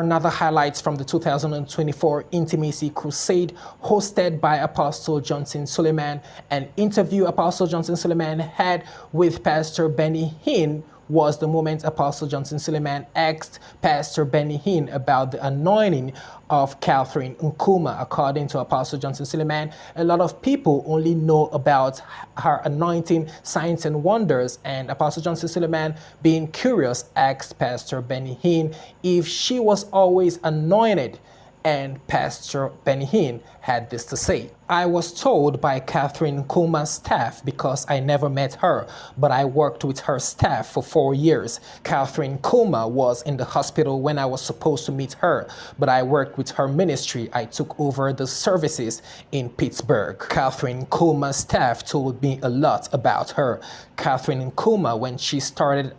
Another highlights from the 2024 Intimacy Crusade hosted by Apostle Johnson Suleman. An interview Apostle Johnson Suleman had with Pastor Benny Hinn was the moment Apostle Johnson Suleman asked Pastor Benny Hinn about the anointing of Kathryn Kuhlman. According to Apostle Johnson Suleman, a lot of people only know about her anointing, signs and wonders, and Apostle Johnson Suleman, being curious, asked Pastor Benny Hinn if she was always anointed. And Pastor Benny Hinn had this to say: "I was told by Kathryn Kuhlman's staff, because I never met her, but I worked with her staff for 4 years. Kathryn Kuhlman was in the hospital when I was supposed to meet her, but I worked with her ministry. I took over the services in Pittsburgh. Kathryn Kuhlman's staff told me a lot about her. Kathryn Kuhlman, when she started,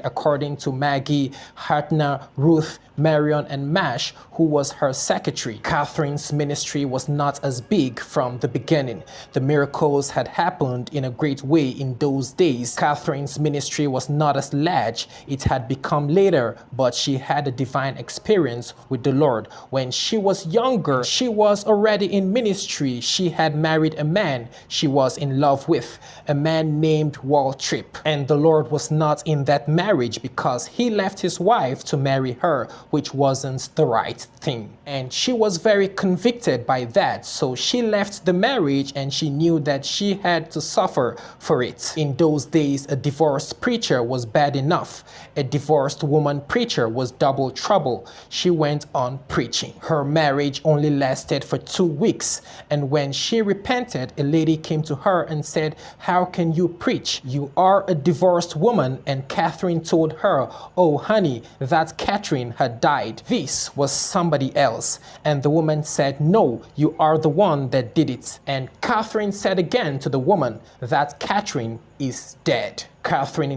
according to Maggie, Hartner, Ruth, Marion, and Mash, who was her secretary. Kathryn's ministry was not as big from the beginning. The miracles had happened in a great way in those days. Kathryn's ministry was not as large. It had become later, but she had a divine experience with the Lord. When she was younger, she was already in ministry. She had married a man she was in love with, a man named Waltrip. And the Lord was not in that marriage because he left his wife to marry her, which wasn't the right thing. And she was very convicted by that. So she left the marriage, and she knew that she had to suffer for it. In those days, a divorced preacher was bad enough. A divorced woman preacher was double trouble. She went on preaching. Her marriage only lasted for 2 weeks. And when she repented, a lady came to her and said, "How can you preach? You are a divorced woman." And Kathryn told her, "Oh honey, that Kathryn had died. This was somebody else." And the woman said, "No, you are the one that did it." And Kathryn said again to the woman, "That Kathryn is dead." Kathryn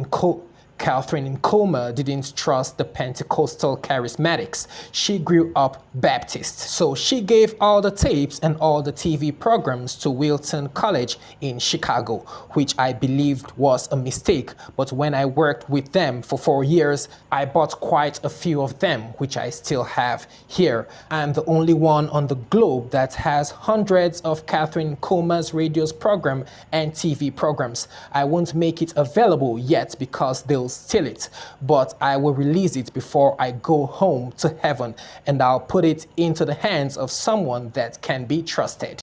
in Kuhlman didn't trust the Pentecostal charismatics. She grew up Baptist. So she gave all the tapes and all the TV programs to Wilton College in Chicago, which I believed was a mistake. But when I worked with them for 4 years, I bought quite a few of them, which I still have here. I'm the only one on the globe that has hundreds of Kathryn Kuhlman's radio program and TV programs. I won't make it available yet because they'll steal it, but I will release it before I go home to heaven, and I'll put it into the hands of someone that can be trusted.